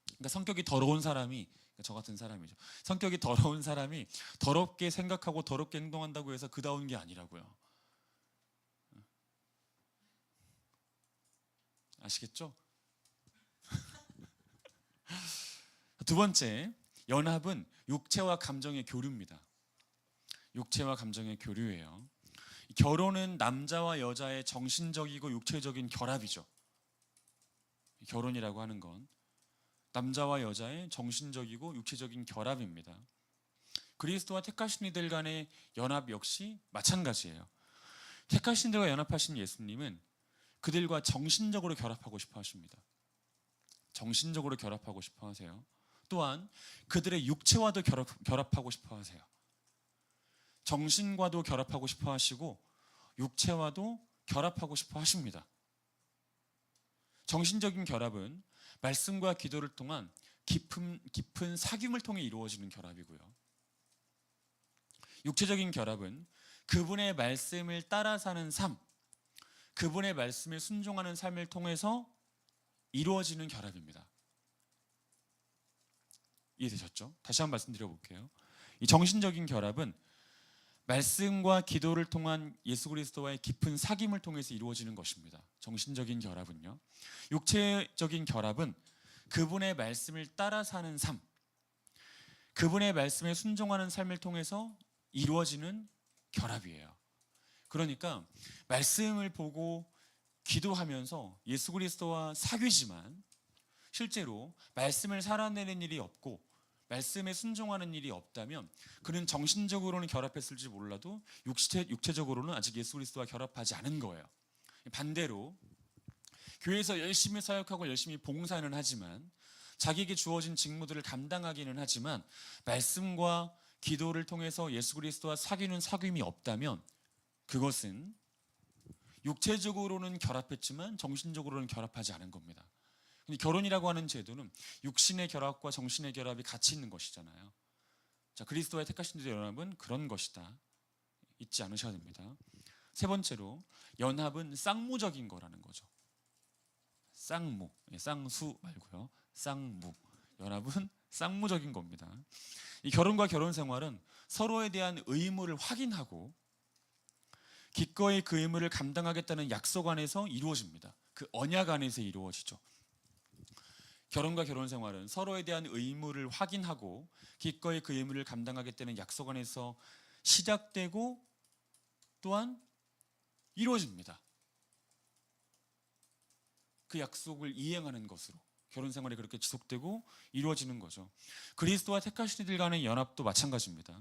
그러니까 성격이 더러운 사람이, 그러니까 저 같은 사람이죠. 성격이 더러운 사람이 더럽게 생각하고 더럽게 행동한다고 해서 그다운 게 아니라고요. 아시겠죠? 두 번째, 연합은 육체와 감정의 교류입니다. 육체와 감정의 교류예요. 결혼은 남자와 여자의 정신적이고 육체적인 결합이죠. 결혼이라고 하는 건 남자와 여자의 정신적이고 육체적인 결합입니다. 그리스도와 택하신 이들 간의 연합 역시 마찬가지예요. 택하신 이들과 연합하신 예수님은 그들과 정신적으로 결합하고 싶어 하십니다. 정신적으로 결합하고 싶어 하세요. 또한 그들의 육체와도 결합하고 싶어 하세요. 정신과도 결합하고 싶어 하시고 육체와도 결합하고 싶어 하십니다. 정신적인 결합은 말씀과 기도를 통한 깊은 사귐을 통해 이루어지는 결합이고요. 육체적인 결합은 그분의 말씀을 따라 사는 삶, 그분의 말씀에 순종하는 삶을 통해서 이루어지는 결합입니다. 이해되셨죠? 다시 한번 말씀드려볼게요. 이 정신적인 결합은 말씀과 기도를 통한 예수 그리스도와의 깊은 사귐을 통해서 이루어지는 것입니다. 정신적인 결합은요. 육체적인 결합은 그분의 말씀을 따라 사는 삶, 그분의 말씀에 순종하는 삶을 통해서 이루어지는 결합이에요. 그러니까 말씀을 보고 기도하면서 예수 그리스도와 사귀지만 실제로 말씀을 살아내는 일이 없고 말씀에 순종하는 일이 없다면 그는 정신적으로는 결합했을지 몰라도 육체적으로는 아직 예수 그리스도와 결합하지 않은 거예요. 반대로 교회에서 열심히 사역하고 열심히 봉사는 하지만 자기에게 주어진 직무들을 감당하기는 하지만 말씀과 기도를 통해서 예수 그리스도와 사귀는 사귐이 없다면 그것은 육체적으로는 결합했지만 정신적으로는 결합하지 않은 겁니다. 근데 결혼이라고 하는 제도는 육신의 결합과 정신의 결합이 같이 있는 것이잖아요. 자, 그리스도의 택하신 이들의 연합은 그런 것이다. 잊지 않으셔야 됩니다. 세 번째로 연합은 쌍무적인 거라는 거죠. 쌍무, 쌍수 말고요. 쌍무. 연합은 쌍무적인 겁니다. 이 결혼과 결혼 생활은 서로에 대한 의무를 확인하고 기꺼이 그 의무를 감당하겠다는 약속 안에서 이루어집니다. 그 언약 안에서 이루어지죠. 결혼과 결혼 생활은 서로에 대한 의무를 확인하고 기꺼이 그 의무를 감당하겠다는 약속 안에서 시작되고 또한 이루어집니다. 그 약속을 이행하는 것으로 결혼 생활이 그렇게 지속되고 이루어지는 거죠. 그리스도와 택하신 이들 간의 연합도 마찬가지입니다.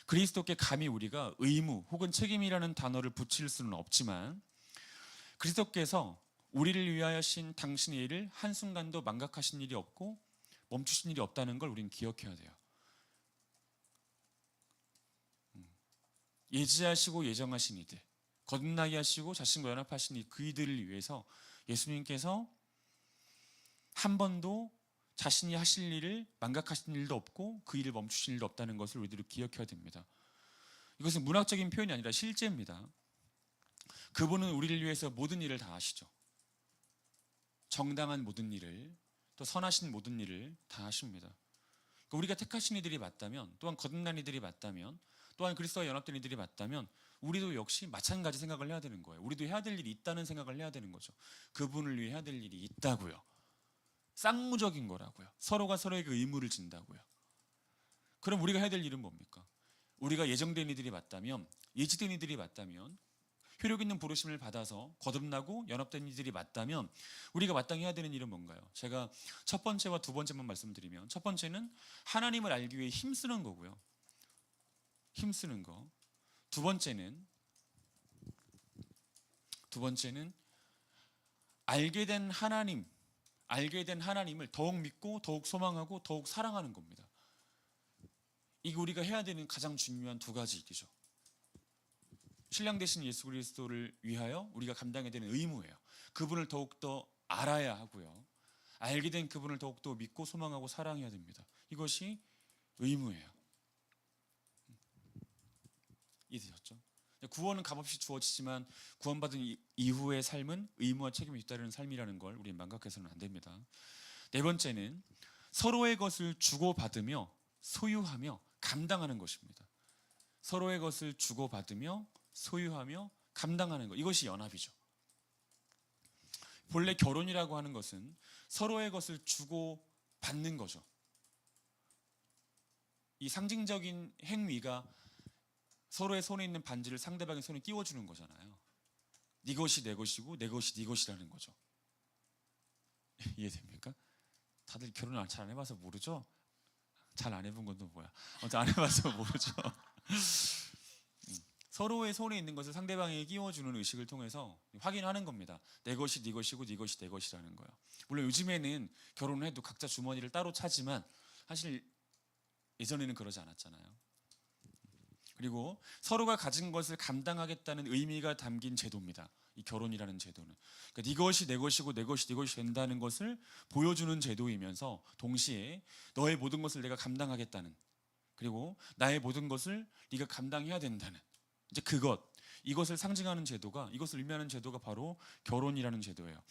그리스도께 감히 우리가 의무 혹은 책임이라는 단어를 붙일 수는 없지만 그리스도께서 우리를 위하여 하신 당신의 일을 한순간도 망각하신 일이 없고 멈추신 일이 없다는 걸 우리는 기억해야 돼요. 예지하시고 예정하신 이들, 거듭나게 하시고 자신과 연합하신 그 이들을 위해서 예수님께서 한 번도 자신이 하실 일을 망각하신 일도 없고 그 일을 멈추신 일도 없다는 것을 우리들이 기억해야 됩니다. 이것은 문학적인 표현이 아니라 실제입니다. 그분은 우리를 위해서 모든 일을 다 하시죠. 정당한 모든 일을, 또 선하신 모든 일을 다 하십니다. 그러니까 우리가 택하신 이들이 맞다면, 또한 거듭난 이들이 맞다면, 또한 그리스도와 연합된 이들이 맞다면 우리도 역시 마찬가지 생각을 해야 되는 거예요. 우리도 해야 될 일이 있다는 생각을 해야 되는 거죠. 그분을 위해 해야 될 일이 있다고요. 쌍무적인 거라고요. 서로가 서로에게 의무를 진다고요. 그럼 우리가 해야 될 일은 뭡니까? 우리가 예정된 이들이 맞다면, 예지된 이들이 맞다면, 효력 있는 부르심을 받아서 거듭나고 연합된 이들이 맞다면 우리가 마땅히 해야 되는 일은 뭔가요? 제가 첫 번째와 두 번째만 말씀드리면, 첫 번째는 하나님을 알기 위해 힘쓰는 거고요. 힘쓰는 거. 두 번째는 알게 된 하나님을 더욱 믿고 더욱 소망하고 더욱 사랑하는 겁니다. 이게 우리가 해야 되는 가장 중요한 두 가지 일이죠. 신랑 되신 예수 그리스도를 위하여 우리가 감당해야 되는 의무예요. 그분을 더욱더 알아야 하고요. 알게 된 그분을 더욱더 믿고 소망하고 사랑해야 됩니다. 이것이 의무예요. 이해되셨죠? 구원은 값없이 주어지지만 구원받은 이후의 삶은 의무와 책임이 뒤따르는 삶이라는 걸 우리는 망각해서는 안 됩니다. 네 번째는 서로의 것을 주고받으며 소유하며 감당하는 것입니다. 서로의 것을 주고받으며 소유하며 감당하는 것, 이것이 연합이죠. 본래 결혼이라고 하는 것은 서로의 것을 주고받는 거죠. 이 상징적인 행위가 서로의 손에 있는 반지를 상대방의 손에 끼워주는 거잖아요. 네 것이 내 것이고 내 것이 네 것이라는 거죠. 이해됩니까? 다들 결혼을 잘 안 해봐서 모르죠? 잘 안 해본 건 또 뭐야? 안 해봐서 모르죠. 서로의 손에 있는 것을 상대방에게 끼워주는 의식을 통해서 확인하는 겁니다. 내 것이 네 것이고 네 것이 내 것이라는 거예요. 물론 요즘에는 결혼을 해도 각자 주머니를 따로 차지만 사실 예전에는 그러지 않았잖아요. 그리고 서로가 가진 것을 감당하겠다는 의미가 담긴 제도입니다. 이 결혼이라는 제도는. 그러니까 네 것이 내 것이고 내 것이 네 것이 된다는 것을 보여주는 제도이면서 동시에 너의 모든 것을 내가 감당하겠다는, 그리고 나의 모든 것을 네가 감당해야 된다는, 이제 이것을 상징하는 제도가, 이것을 의미하는 제도가 바로 결혼이라는 제도예요.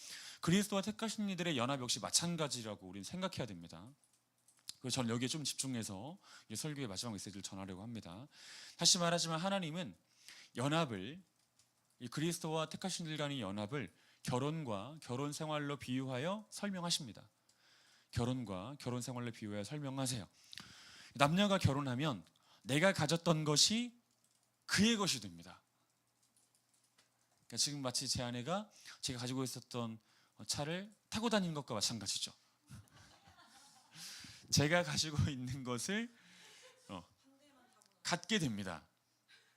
그리스도와 택하신 이들의 연합 역시 마찬가지라고 우리는 생각해야 됩니다. 그래서 저는 여기에 좀 집중해서 설교의 마지막 메시지를 전하려고 합니다. 다시 말하지만 하나님은 연합을, 이 그리스도와 택하신 이들 간의 연합을 결혼과 결혼 생활로 비유하여 설명하십니다. 결혼과 결혼 생활로 비유하여 설명하세요. 남녀가 결혼하면 내가 가졌던 것이 그의 것이 됩니다. 그러니까 지금 마치 제 아내가 제가 가지고 있었던 차를 타고 다니는 것과 마찬가지죠. 제가 가지고 있는 것을 갖게 됩니다.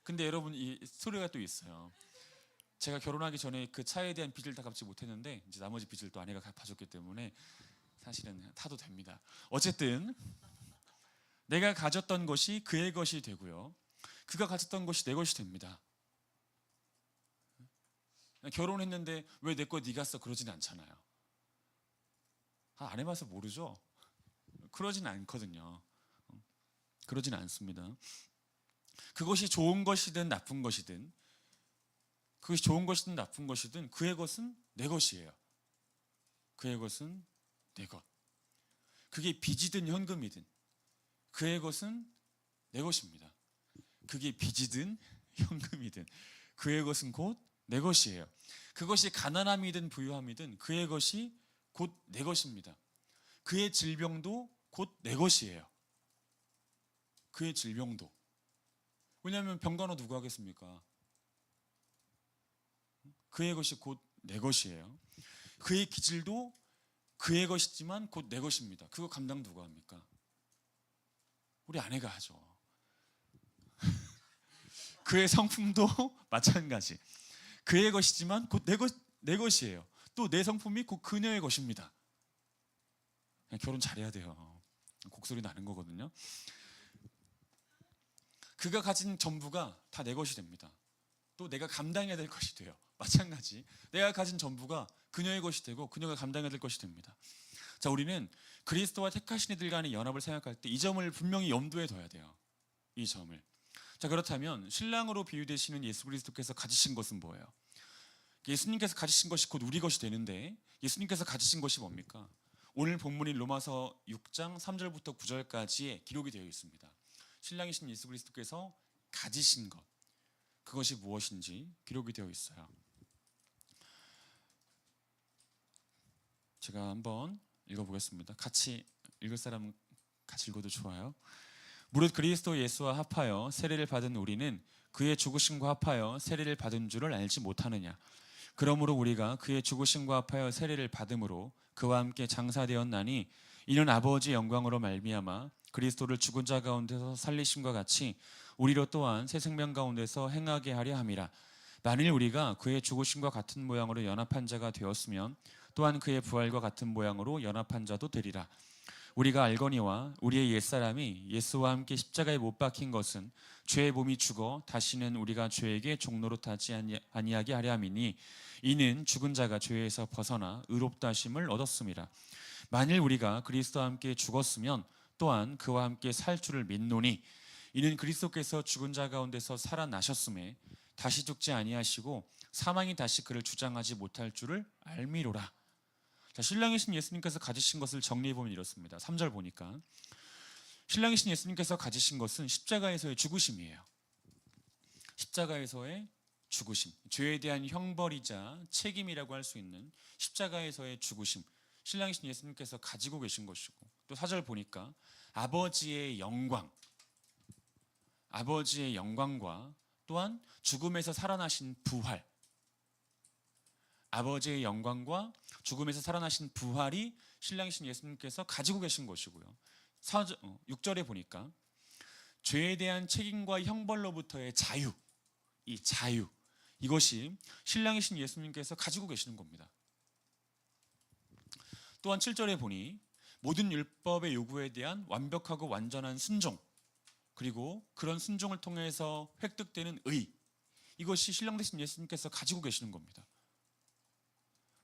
근데 여러분, 이 스토리가 또 있어요. 제가 결혼하기 전에 그 차에 대한 빚을 다 갚지 못했는데 이제 나머지 빚을 또 아내가 갚아줬기 때문에 사실은 타도 됩니다. 어쨌든 내가 가졌던 것이 그의 것이 되고요, 그가 가졌던 것이 내 것이 됩니다. 결혼했는데 왜 내 거 네가 써 그러진 않잖아요. 안 해봐서 모르죠? 그러진 않거든요. 그러진 않습니다. 그것이 좋은 것이든 나쁜 것이든, 그것이 좋은 것이든 나쁜 것이든 그의 것은 내 것이에요. 그의 것은 내 것. 그게 빚이든 현금이든 그의 것은 내 것입니다. 그게 빚이든 현금이든 그의 것은 곧 내 것이에요. 그것이 가난함이든 부유함이든 그의 것이 곧 내 것입니다. 그의 질병도 곧 내 것이에요. 그의 질병도. 왜냐하면 병간호 누가 하겠습니까? 그의 것이 곧 내 것이에요. 그의 기질도 그의 것이지만 곧 내 것입니다. 그거 감당 누가 합니까? 우리 아내가 하죠. 그의 성품도 마찬가지. 그의 것이지만 곧 내 것이에요. 또 내 성품이 곧 그녀의 것입니다. 결혼 잘해야 돼요. 곡소리 나는 거거든요. 그가 가진 전부가 다 내 것이 됩니다. 또 내가 감당해야 될 것이 돼요. 마찬가지. 내가 가진 전부가 그녀의 것이 되고 그녀가 감당해야 될 것이 됩니다. 자, 우리는 그리스도와 택하신 이들 간의 연합을 생각할 때 이 점을 분명히 염두에 둬야 돼요. 이 점을. 자, 그렇다면 신랑으로 비유되시는 예수 그리스도께서 가지신 것은 뭐예요? 예수님께서 가지신 것이 곧 우리 것이 되는데 예수님께서 가지신 것이 뭡니까? 오늘 본문인 로마서 6장 3절부터 9절까지에 기록이 되어 있습니다. 신랑이신 예수 그리스도께서 가지신 것, 그것이 무엇인지 기록이 되어 있어요. 제가 한번 읽어보겠습니다. 같이 읽을 사람은 같이 읽어도 좋아요. 무릇 그리스도 예수와 합하여 세례를 받은 우리는 그의 죽으심과 합하여 세례를 받은 줄을 알지 못하느냐. 그러므로 우리가 그의 죽으심과 합하여 세례를 받음으로 그와 함께 장사되었나니 이는 아버지의 영광으로 말미암아 그리스도를 죽은 자 가운데서 살리심과 같이 우리로 또한 새 생명 가운데서 행하게 하려 함이라. 만일 우리가 그의 죽으심과 같은 모양으로 연합한 자가 되었으면 또한 그의 부활과 같은 모양으로 연합한 자도 되리라. 우리가 알거니와 우리의 옛사람이 예수와 함께 십자가에 못 박힌 것은 죄의 몸이 죽어 다시는 우리가 죄에게 종노릇하지 아니하게 하려 함이니 이는 죽은 자가 죄에서 벗어나 의롭다 하심을 얻었음이라. 만일 우리가 그리스도와 함께 죽었으면 또한 그와 함께 살 줄을 믿노니 이는 그리스도께서 죽은 자 가운데서 살아나셨음에 다시 죽지 아니하시고 사망이 다시 그를 주장하지 못할 줄을 알미로라. 자, 신랑이신 예수님께서 가지신 것을 정리해 보면 이렇습니다. 3절 보니까 신랑이신 예수님께서 가지신 것은 십자가에서의 죽으심이에요. 십자가에서의 죽으심, 죄에 대한 형벌이자 책임이라고 할 수 있는 십자가에서의 죽으심, 신랑이신 예수님께서 가지고 계신 것이고, 또 4절 보니까 아버지의 영광과 또한 죽음에서 살아나신 부활, 아버지의 영광과 죽음에서 살아나신 부활이 신랑이신 예수님께서 가지고 계신 것이고요. 6절에 보니까 죄에 대한 책임과 형벌로부터의 자유, 이 자유, 이것이 신랑이신 예수님께서 가지고 계시는 겁니다. 또한 7절에 보니 모든 율법의 요구에 대한 완벽하고 완전한 순종, 그리고 그런 순종을 통해서 획득되는 의, 이것이 신랑 되신 예수님께서 가지고 계시는 겁니다.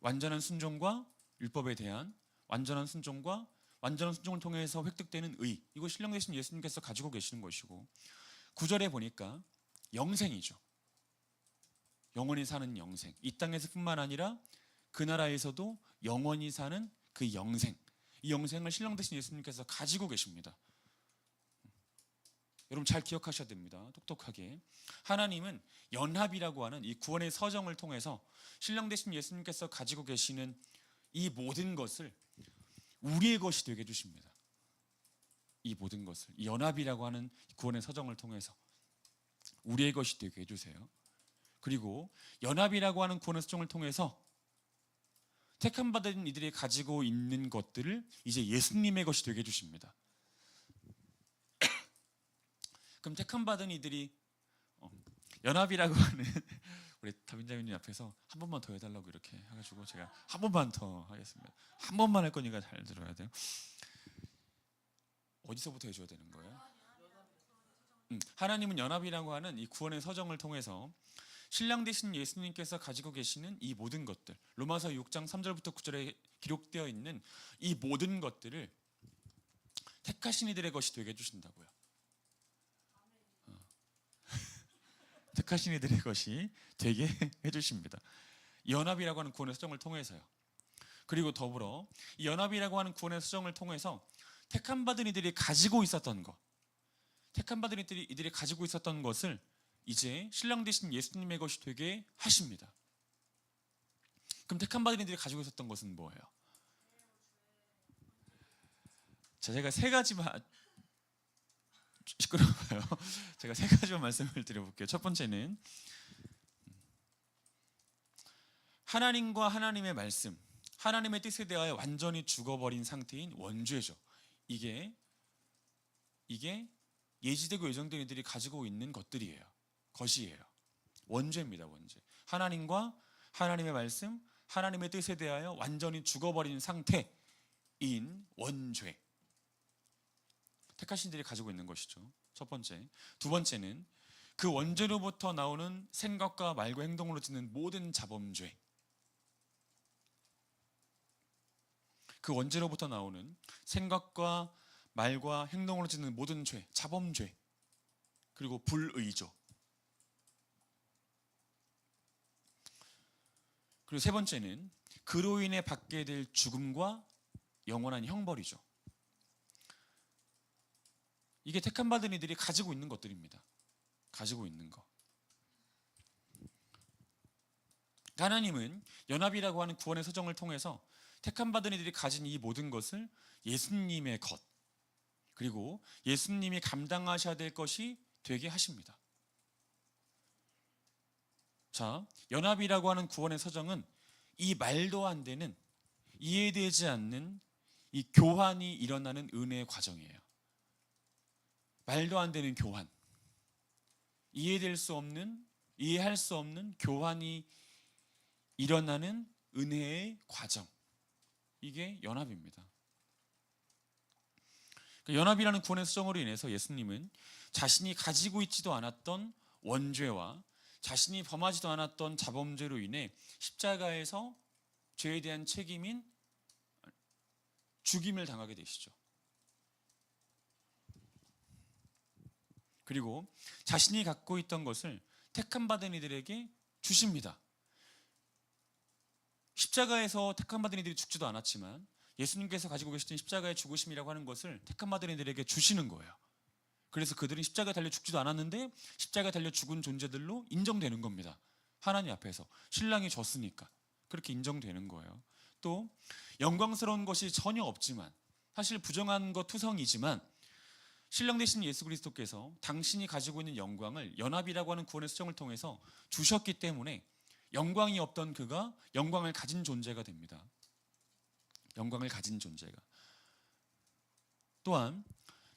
완전한 순종과 율법에 대한 완전한 순종과 완전한 순종을 통해서 획득되는 의, 이거 신랑 되신 예수님께서 가지고 계시는 것이고, 9절에 보니까 영생이죠. 영원히 사는 영생, 이 땅에서 뿐만 아니라 그 나라에서도 영원히 사는 그 영생, 이 영생을 신랑 되신 예수님께서 가지고 계십니다. 여러분 잘 기억하셔야 됩니다. 똑똑하게. 하나님은 연합이라고 하는 이 구원의 서정을 통해서 신랑 되신 예수님께서 가지고 계시는 이 모든 것을 우리의 것이 되게 해주십니다. 이 모든 것을, 이 연합이라고 하는 구원의 서정을 통해서 우리의 것이 되게 해주세요. 그리고 연합이라고 하는 구원의 서정을 통해서 택함 받은 이들이 가지고 있는 것들을 이제 예수님의 것이 되게 해주십니다. 그럼 택함 받은 이들이 연합이라고 하는 우리 다빈자매님 앞에서 한 번만 더 해달라고 이렇게 해가지고 제가 한 번만 더 하겠습니다. 한 번만 할 거니까 잘 들어야 돼요. 어디서부터 해줘야 되는 거예요? 하나님은 연합이라고 하는 이 구원의 서정을 통해서 신랑 되신 예수님께서 가지고 계시는 이 모든 것들, 로마서 6장 3절부터 9절에 기록되어 있는 이 모든 것들을 택하신 이들의 것이 되게 해주신다고요. 택하신 이들의 것이 되게 해주십니다. 연합이라고 하는 구원의 서정을 통해서요. 그리고 더불어 이 연합이라고 하는 구원의 서정을 통해서 택함 받은 이들이 가지고 있었던 것, 택함 받은 이들이 가지고 있었던 것을 이제 신랑 되신 예수님의 것이 되게 하십니다. 그럼 택함 받은 이들이 가지고 있었던 것은 뭐예요? 자, 제가 세 가지만 시끄러워요. 제가 세 가지만 말씀을 드려볼게요. 첫 번째는 하나님과 하나님의 말씀, 하나님의 뜻에 대하여 완전히 죽어버린 상태인 원죄죠. 이게 예지되고 예정된 이들이 가지고 있는 것이에요. 원죄입니다. 원죄. 하나님과 하나님의 말씀, 하나님의 뜻에 대하여 완전히 죽어버린 상태인 원죄. 택하신 이들이 가지고 있는 것이죠. 첫 번째. 두 번째는 그 원죄로부터 나오는 생각과 말과 행동으로 짓는 모든 자범죄. 그 원죄로부터 나오는 생각과 말과 행동으로 짓는 모든 죄, 자범죄. 그리고 불의죠. 그리고 세 번째는 그로 인해 받게 될 죽음과 영원한 형벌이죠. 이게 택함 받은 이들이 가지고 있는 것들입니다. 가지고 있는 것. 하나님은 연합이라고 하는 구원의 서정을 통해서 택함 받은 이들이 가진 이 모든 것을 예수님의 것, 그리고 예수님이 감당하셔야 될 것이 되게 하십니다. 자, 연합이라고 하는 구원의 서정은 이 말도 안 되는, 이해되지 않는 이 교환이 일어나는 은혜의 과정이에요. 말도 안 되는 교환, 이해할 수 없는 교환이 일어나는 은혜의 과정, 이게 연합입니다. 연합이라는 구원의 수정으로 인해서 예수님은 자신이 가지고 있지도 않았던 원죄와 자신이 범하지도 않았던 자범죄로 인해 십자가에서 죄에 대한 책임인 죽임을 당하게 되시죠. 그리고 자신이 갖고 있던 것을 택함 받은 이들에게 주십니다. 십자가에서 택함 받은 이들이 죽지도 않았지만 예수님께서 가지고 계시던 십자가의 죽으심이라고 하는 것을 택함 받은 이들에게 주시는 거예요. 그래서 그들은 십자가에 달려 죽지도 않았는데 십자가에 달려 죽은 존재들로 인정되는 겁니다. 하나님 앞에서 신랑이 졌으니까 그렇게 인정되는 거예요. 또 영광스러운 것이 전혀 없지만 사실 부정한 것 투성이지만 신랑 되신 예수 그리스도께서 당신이 가지고 있는 영광을 연합이라고 하는 구원의 수정을 통해서 주셨기 때문에 영광이 없던 그가 영광을 가진 존재가 됩니다. 영광을 가진 존재가. 또한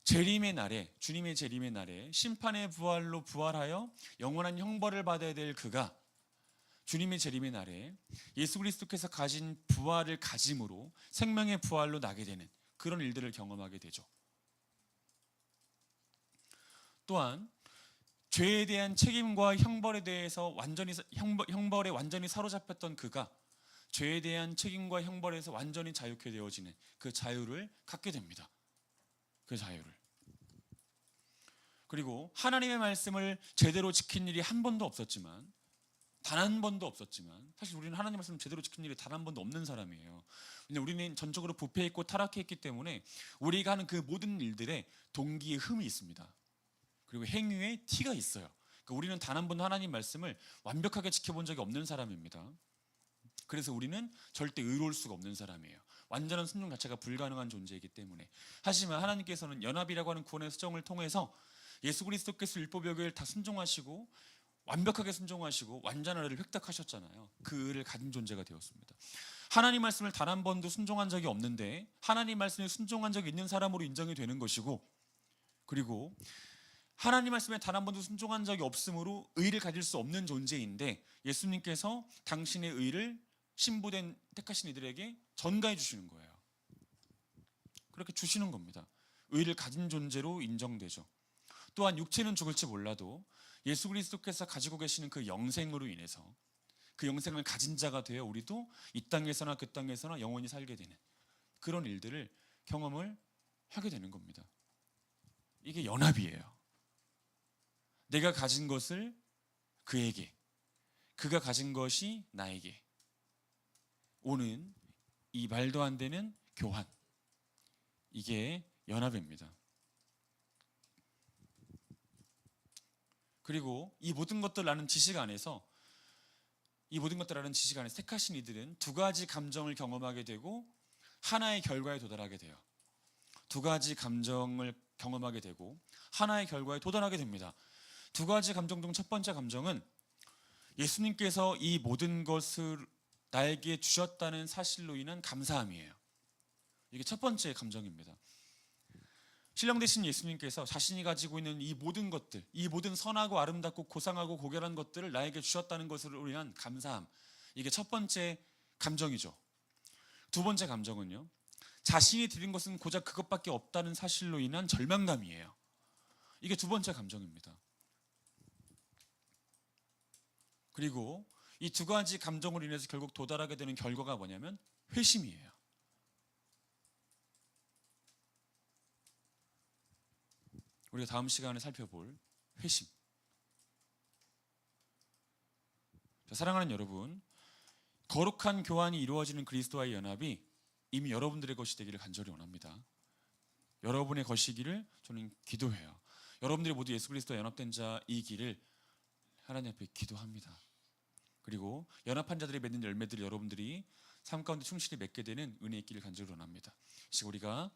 재림의 날에, 주님의 재림의 날에 심판의 부활로 부활하여 영원한 형벌을 받아야 될 그가 주님의 재림의 날에 예수 그리스도께서 가진 부활을 가짐으로 생명의 부활로 나게 되는 그런 일들을 경험하게 되죠. 또한 죄에 대한 책임과 형벌에 대해서 형벌에 완전히 사로잡혔던 그가 죄에 대한 책임과 형벌에서 완전히 자유케 되어지는 그 자유를 갖게 됩니다. 그 자유를. 그리고 하나님의 말씀을 제대로 지킨 일이 한 번도 없었지만, 단 한 번도 없었지만, 사실 우리는 하나님의 말씀을 제대로 지킨 일이 단 한 번도 없는 사람이에요. 근데 우리는 전적으로 부패했고 타락했기 때문에 우리가 하는 그 모든 일들에 동기의 흠이 있습니다. 그리고 행위에 티가 있어요. 그러니까 우리는 단 한 번도 하나님 말씀을 완벽하게 지켜본 적이 없는 사람입니다. 그래서 우리는 절대 의로울 수가 없는 사람이에요. 완전한 순종 자체가 불가능한 존재이기 때문에. 하지만 하나님께서는 연합이라고 하는 구원의 수정을 통해서 예수 그리스도께서 율법의 교회를 다 순종하시고 완벽하게 순종하시고 완전한 의를 획득하셨잖아요. 그 의를 가진 존재가 되었습니다. 하나님 말씀을 단 한 번도 순종한 적이 없는데 하나님 말씀에 순종한 적이 있는 사람으로 인정이 되는 것이고, 그리고 하나님 말씀에 단 한 번도 순종한 적이 없으므로 의를 가질 수 없는 존재인데 예수님께서 당신의 의를 신부된 택하신 이들에게 전가해 주시는 거예요. 그렇게 주시는 겁니다. 의를 가진 존재로 인정되죠. 또한 육체는 죽을지 몰라도 예수 그리스도께서 가지고 계시는 그 영생으로 인해서 그 영생을 가진 자가 되어 우리도 이 땅에서나 그 땅에서나 영원히 살게 되는 그런 일들을 경험을 하게 되는 겁니다. 이게 연합이에요. 내가 가진 것을 그에게, 그가 가진 것이 나에게 오는 이 말도 안 되는 교환, 이게 연합입니다. 그리고 이 모든 것들 아는 지식 안에서 택하신 이들은 두 가지 감정을 경험하게 되고 하나의 결과에 도달하게 돼요. 두 가지 감정을 경험하게 되고 하나의 결과에 도달하게 됩니다. 두 가지 감정 중 첫 번째 감정은 예수님께서 이 모든 것을 나에게 주셨다는 사실로 인한 감사함이에요. 이게 첫 번째 감정입니다. 신랑 되신 예수님께서 자신이 가지고 있는 이 모든 것들, 이 모든 선하고 아름답고 고상하고 고결한 것들을 나에게 주셨다는 것으로 인한 감사함, 이게 첫 번째 감정이죠. 두 번째 감정은요, 자신이 드린 것은 고작 그것밖에 없다는 사실로 인한 절망감이에요. 이게 두 번째 감정입니다. 그리고 이 두 가지 감정으로 인해서 결국 도달하게 되는 결과가 뭐냐면 회심이에요. 우리가 다음 시간에 살펴볼 회심. 자, 사랑하는 여러분, 거룩한 교환이 이루어지는 그리스도와의 연합이 이미 여러분들의 것이 되기를 간절히 원합니다. 여러분의 것이기를 저는 기도해요. 여러분들이 모두 예수 그리스도와 연합된 자이기를 하나님 앞에 기도합니다. 그리고 연합한 자들이 맺는 열매들을 여러분들이 삶 가운데 충실히 맺게 되는 은혜 있기를 간절히 원합니다. 우리가